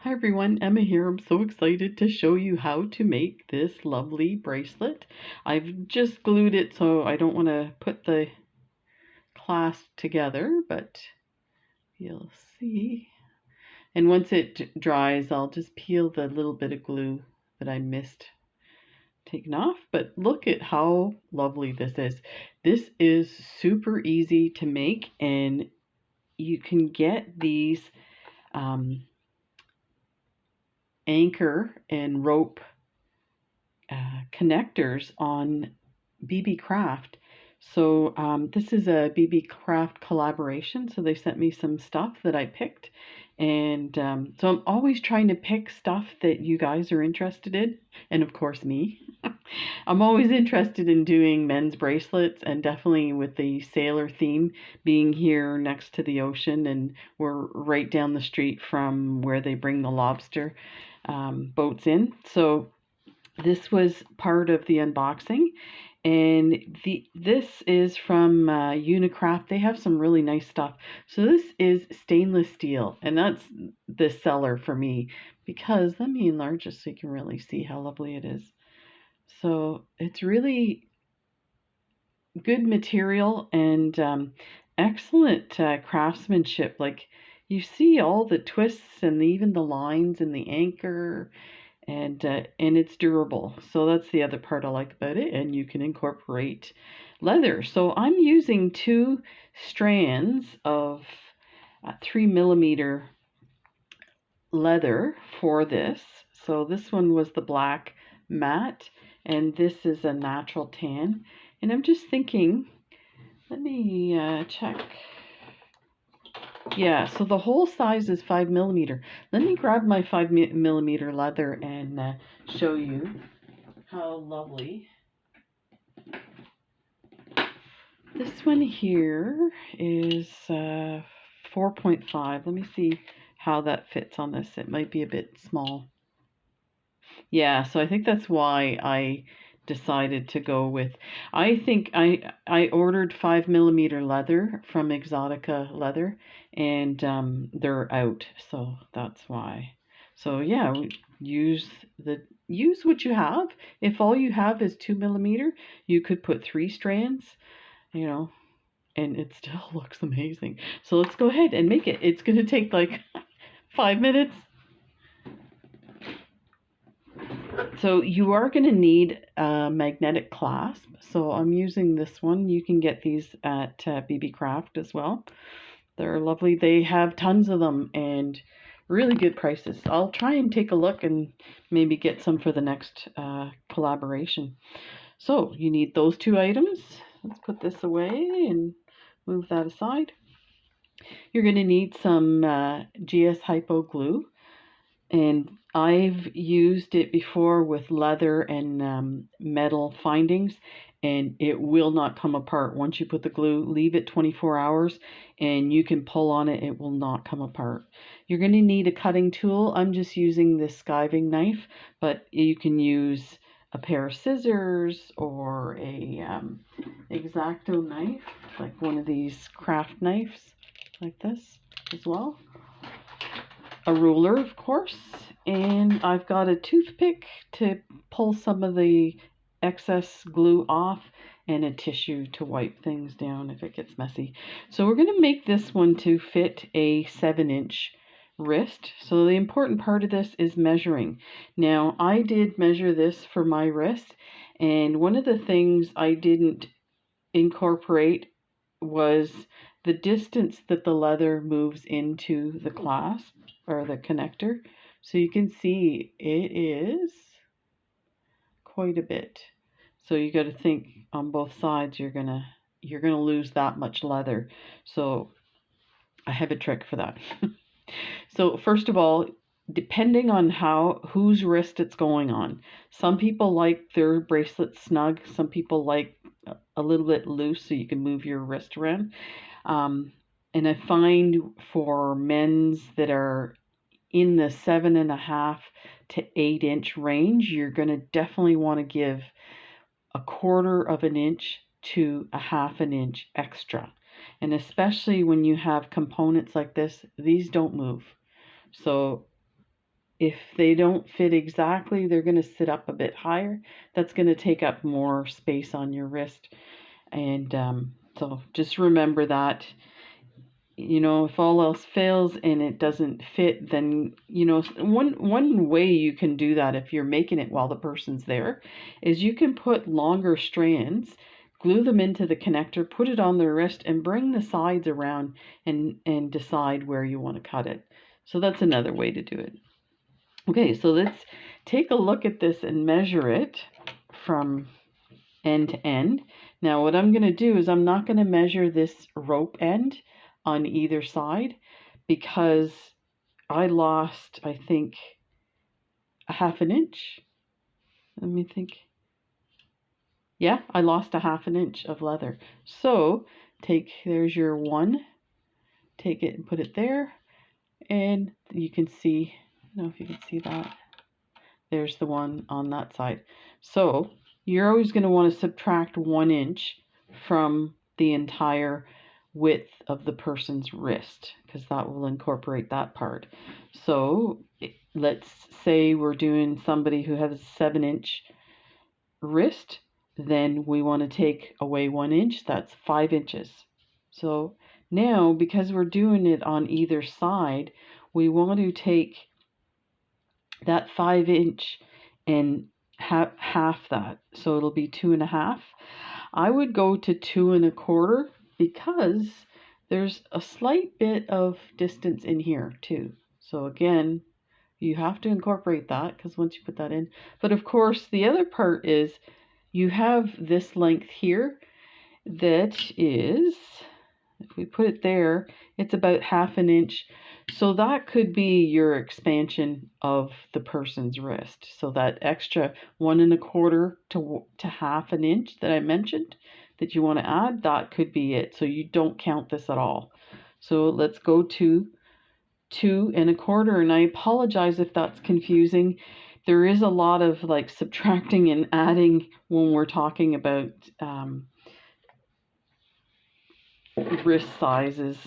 Hi everyone, Emma here. I'm so excited to show you how to make this lovely bracelet. I've just glued it so I don't want to put the clasp together, but you'll see. And once it dries, I'll just peel the little bit of glue that I missed taken off. But look at how lovely this is. This is super easy to make, and you can get these anchor and rope connectors on Beebeecraft. So this is a Beebeecraft collaboration. So they sent me some stuff that I picked. And so I'm always trying to pick stuff that you guys are interested in. And of course me. I'm always interested in doing men's bracelets, and definitely with the sailor theme, being here next to the ocean, and we're right down the street from where they bring the lobster boats in. So this was part of the unboxing, and this is from Unicraft. They have some really nice stuff. So this is stainless steel, and that's the seller for me, because let me enlarge it so you can really see how lovely it is. So it's really good material and excellent craftsmanship. Like, you see all the twists and even the lines in the anchor, and it's durable. So that's the other part I like about it. And you can incorporate leather. So I'm using 2 strands of 3mm leather for this. So this one was the black matte, and this is a natural tan. And I'm just thinking, let me check. Yeah, so the whole size is 5mm. Let me grab my 5mm leather and show you how lovely. This one here is 4.5. Let me see how that fits on this. It might be a bit small. Yeah, so I think that's why I decided to go with. I think I ordered 5mm leather from Exotica Leather, and they're out, so that's why. So yeah, use what you have. If all you have is 2mm, you could put 3 strands, you know, and it still looks amazing. So let's go ahead and make it. It's gonna take like 5 minutes. So you are going to need a magnetic clasp. So I'm using this one. You can get these at Beebeecraft as well. They're lovely. They have tons of them and really good prices. I'll try and take a look and maybe get some for the next collaboration. So you need those 2 items. Let's put this away and move that aside. You're going to need some GS Hypo glue. And I've used it before with leather and metal findings, and it will not come apart. Once you put the glue, leave it 24 hours and you can pull on it. It will not come apart. You're going to need a cutting tool. I'm just using this skiving knife, but you can use a pair of scissors or a X-Acto knife, like one of these craft knives like this as well. A ruler, of course, and I've got a toothpick to pull some of the excess glue off, and a tissue to wipe things down if it gets messy. So we're going to make this one to fit a 7-inch wrist. So the important part of this is measuring. Now, I did measure this for my wrist, and one of the things I didn't incorporate was the distance that the leather moves into the clasp or the connector. So you can see it is quite a bit. So you got to think on both sides you're going to lose that much leather. So I have a trick for that. So first of all, depending on whose wrist it's going on. Some people like their bracelet snug, some people like a little bit loose so you can move your wrist around. And I find for men's that are in the 7.5 to 8-inch range, you're going to definitely want to give a 1/4 of an inch to a 1/2 an inch extra. And especially when you have components like this, these don't move. So if they don't fit exactly, they're going to sit up a bit higher. That's going to take up more space on your wrist. And so just remember that, you know, if all else fails and it doesn't fit, then, you know, one way you can do that if you're making it while the person's there is you can put longer strands, glue them into the connector, put it on their wrist, and bring the sides around and decide where you want to cut it. So that's another way to do it. Okay, so let's take a look at this and measure it from end to end. Now what I'm going to do is I'm not going to measure this rope end on either side because I lost, I think, a half an inch. Let me think. Yeah, I lost a half an inch of leather. So there's your one, take it and put it there, and you can see, I don't know if you can see that. There's the one on that side. So you're always going to want to subtract 1 inch from the entire width of the person's wrist because that will incorporate that part. So let's say we're doing somebody who has a 7-inch wrist, then we want to take away 1 inch, that's 5 inches. So now, because we're doing it on either side, we want to take that 5 inch and half that, so it'll be 2.5. I would go to 2.25 because there's a slight bit of distance in here too. So again, you have to incorporate that because once you put that in, but of course the other part is you have this length here that is, if we put it there, it's about half an inch. So that could be your expansion of the person's wrist. So that extra 1.25 to half an inch that I mentioned that you want to add, that could be it. So you don't count this at all. So let's go to 2.25, and I apologize if that's confusing. There is a lot of like subtracting and adding when we're talking about wrist sizes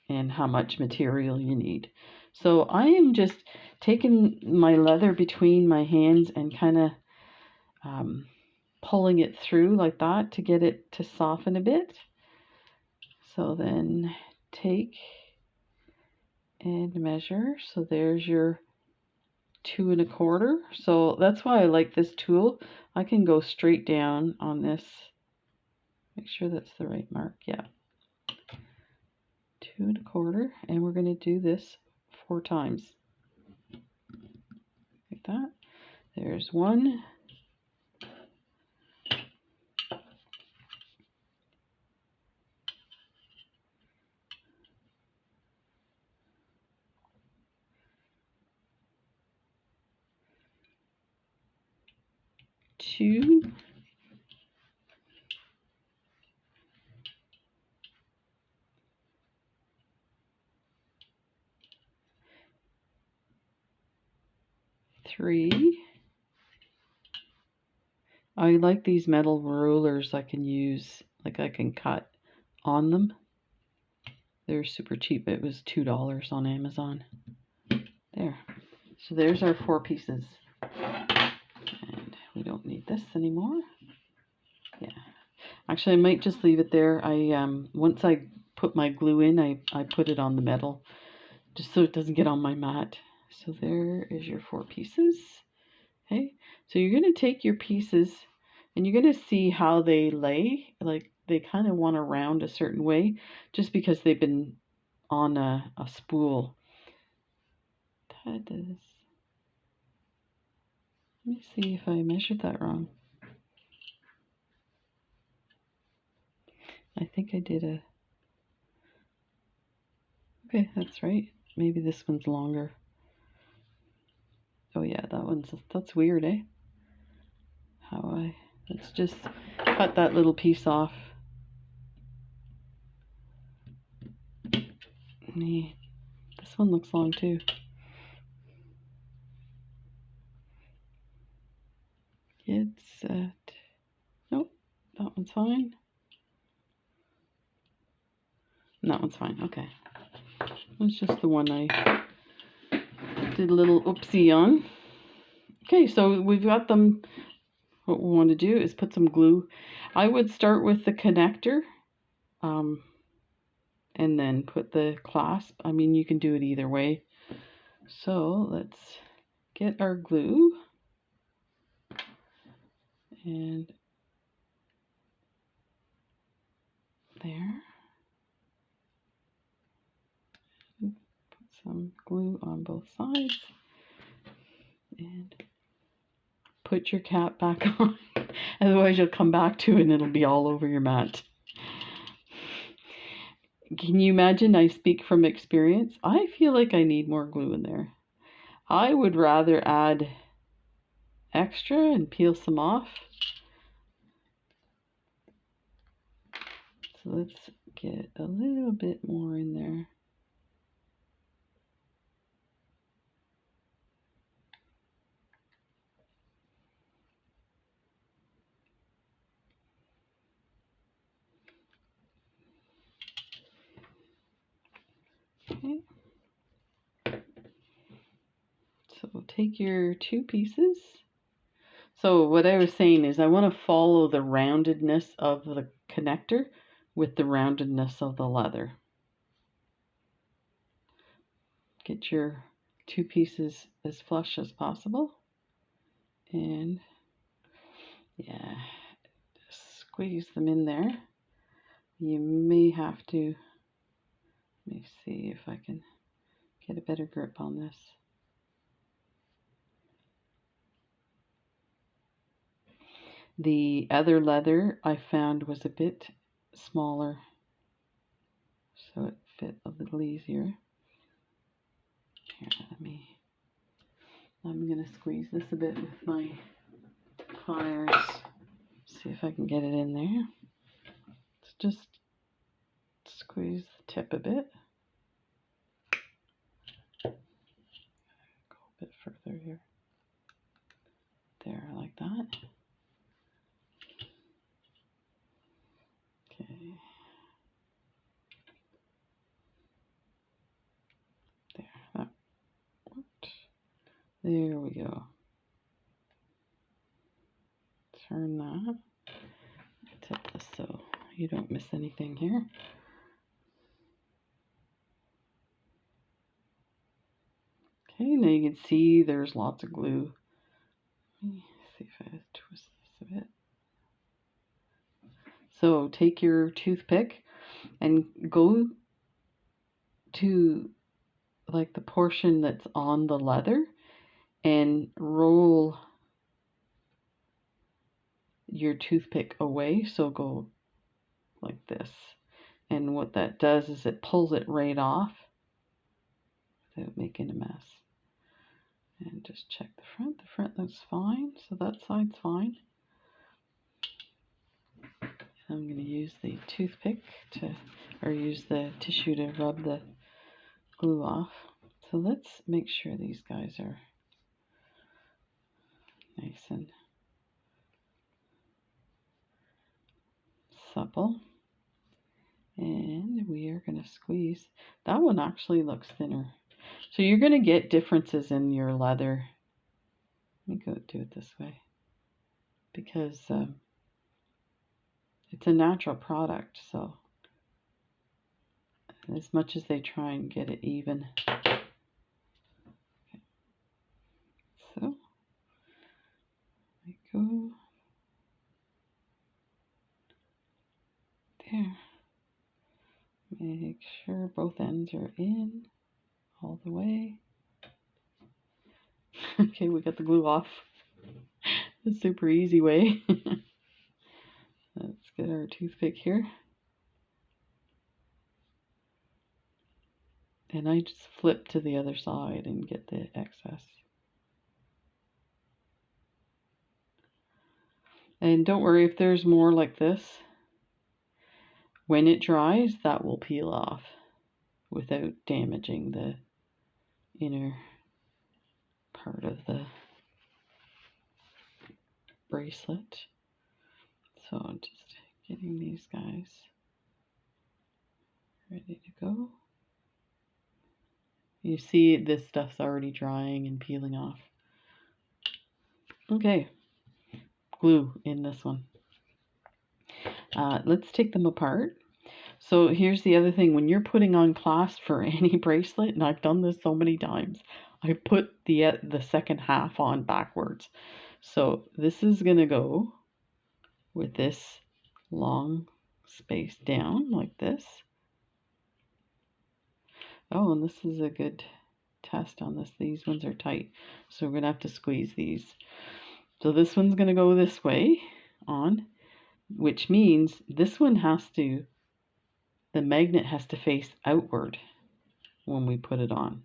and how much material you need. So I am just taking my leather between my hands and kind of pulling it through like that to get it to soften a bit. So then take and measure. So there's your 2.25. So that's why I like this tool. I can go straight down on this. Make sure that's the right mark. Yeah. 2.25, and we're going to do this 4 times like that. There's 1, 2, 3. I like these metal rulers I can use, like I can cut on them. They're super cheap. It was $2 on Amazon. There. So there's our 4 pieces. And we don't need this anymore. Yeah. Actually, I might just leave it there. Once I put my glue in, I put it on the metal just so it doesn't get on my mat. So there is your 4 pieces. Okay. So you're going to take your pieces and you're going to see how they lay. Like they kind of want to round a certain way just because they've been on a spool. That is. Let me see if I measured that wrong. I think I did a. Okay, that's right. Maybe this one's longer. Oh yeah, that's weird, eh? Let's just cut that little piece off. This one looks long too. It's at, nope, that one's fine. And that one's fine, okay. It's just the one I Did a little oopsie on. Okay, so we've got them. What we want to do is put some glue. I would start with the connector and then put the clasp. I mean, you can do it either way. So let's get our glue and there. Put some glue on both sides and put your cap back on. Otherwise you'll come back to it and it'll be all over your mat. Can you imagine? I speak from experience. I feel like I need more glue in there. I would rather add extra and peel some off. So let's get a little bit more in there. Okay. So take your two pieces. So what I was saying is I want to follow the roundedness of the connector with the roundedness of the leather. Get your two pieces as flush as possible. And yeah, just squeeze them in there. You may have to, let me see if I can get a better grip on this. The other leather I found was a bit smaller, so it fit a little easier. Here, I'm going to squeeze this a bit with my pliers. See if I can get it in there. Let's just squeeze the tip a bit. Go a bit further here. There, like that. Okay. There, that worked. There we go. Turn that. Tip this so you don't miss anything here. Okay, now you can see there's lots of glue. Let me see if I twist this a bit. So take your toothpick and go to like the portion that's on the leather and roll your toothpick away. So go like this. And what that does is it pulls it right off without making a mess. And just check the front. The front looks fine, so that side's fine. I'm going to use the toothpick or use the tissue to rub the glue off. So let's make sure these guys are nice and supple. And we are going to squeeze. That one actually looks thinner. So you're going to get differences in your leather. Let me go do it this way. Because it's a natural product, so as much as they try and get it even. Okay. So, we go there. Make sure both ends are in all the way. Okay, we got the glue off. The super easy way. Let's get our toothpick here. And I just flip to the other side and get the excess. And don't worry if there's more like this. When it dries, that will peel off without damaging the inner part of the bracelet. So I'm just getting these guys ready to go. You see this stuff's already drying and peeling off. Okay, glue in this one. Let's take them apart. So here's the other thing. When you're putting on clasp for any bracelet, and I've done this so many times, I put the second half on backwards. So this is going to go with this long space down like this. Oh, and this is a good test on this. These ones are tight, so we're going to have to squeeze these. So this one's going to go this way on, which means this one has to, the magnet has to face outward when we put it on.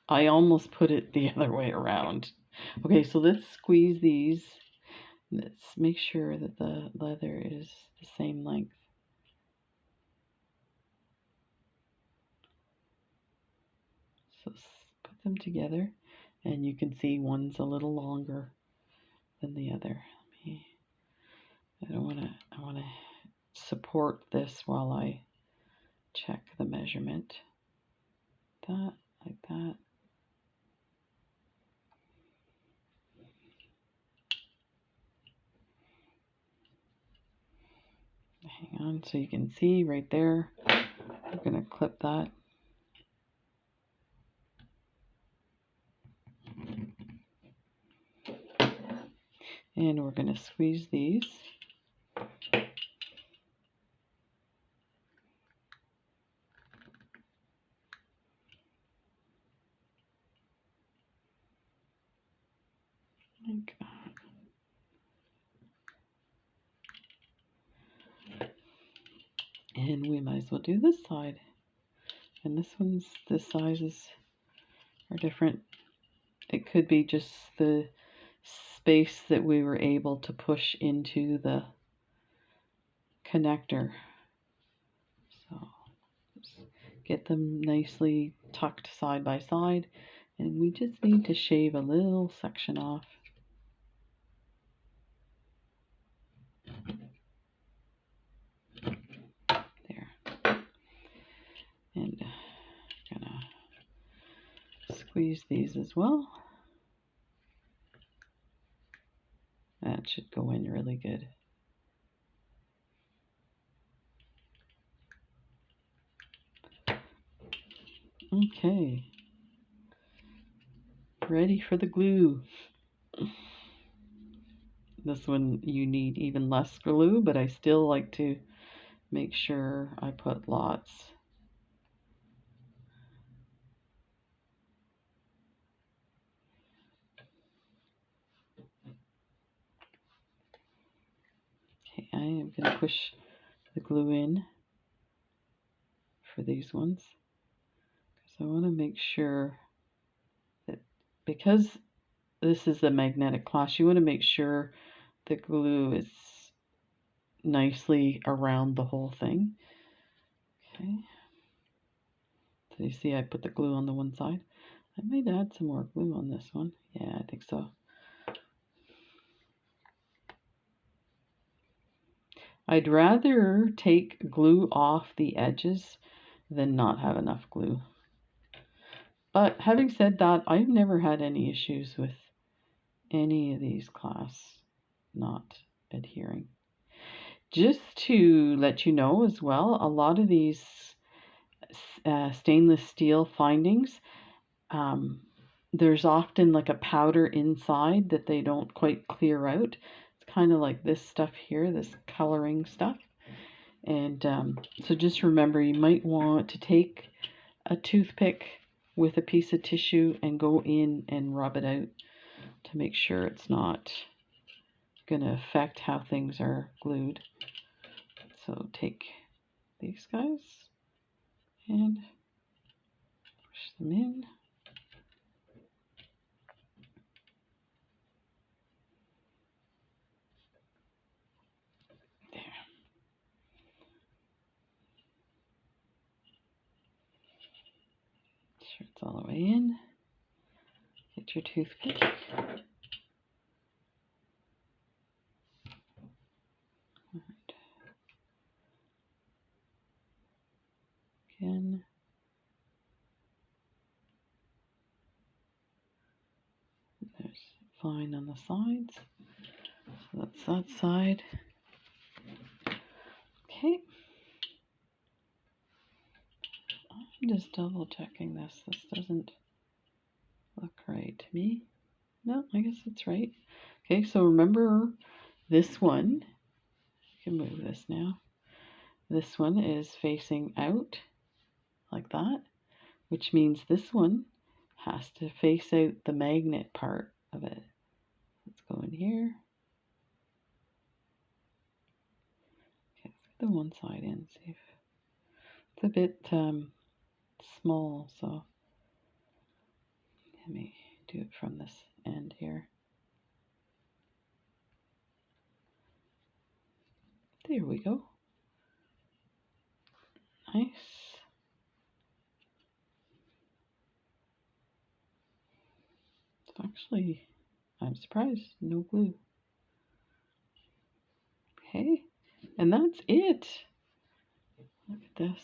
I almost put it the other way around. Okay, so let's squeeze these. Let's make sure that the leather is the same length. So put them together, and you can see one's a little longer than the other. I want to support this while I check the measurement. That, like that. Hang on, so you can see right there. I'm going to clip that. And we're going to squeeze these. Like that. And we might as well do this side. And the sizes are different. It could be just the space that we were able to push into the connector. So get them nicely tucked side by side, and we just need to shave a little section off. There. And gonna squeeze these as well. That should go in really good. Okay, ready for the glue. This one you need even less glue, but I still like to make sure I put lots. Okay, I am going to push the glue in for these ones because I want to make sure that, because this is a magnetic clasp, you want to make sure the glue is nicely around the whole thing. Okay, so you see I put the glue on the one side. I might add some more glue on this one. Yeah, I think so. I'd rather take glue off the edges than not have enough glue. But having said that, I've never had any issues with any of these clasps not adhering. Just to let you know as well, a lot of these stainless steel findings, there's often like a powder inside that they don't quite clear out. It's kind of like this stuff here, this coloring stuff. And so just remember, you might want to take a toothpick with a piece of tissue and go in and rub it out to make sure it's not going to affect how things are glued. So take these guys and push them in. There. Sure it's all the way in. Get your toothpick. Again. line on the sides. So that's that side. Okay. I'm just double checking this. This doesn't look right to me. No, I guess it's right. Okay, so remember this one. I can move this now. This one is facing out like that, which means this one has to face out the magnet part of it. Let's go in here. Okay, let's get the one side in. See if it's a bit small, so let me do it from this end here. There we go. Nice. It's actually, I'm surprised, no glue. Okay, and that's it. Look at this.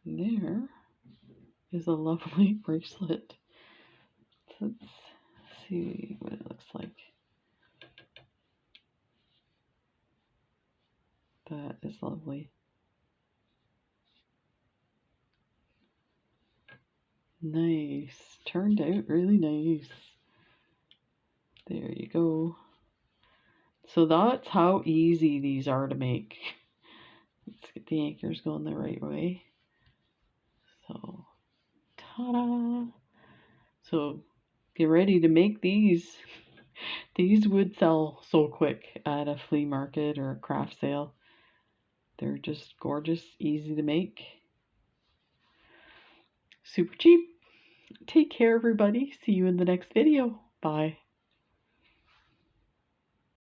There is a lovely bracelet. Let's see what it looks like. That is lovely. Nice. Turned out really nice. There you go. So that's how easy these are to make. Let's get the anchors going the right way. So, ta-da! So, get ready to make these. These would sell so quick at a flea market or a craft sale. They're just gorgeous, easy to make. Super cheap. Take care, everybody. See you in the next video. Bye.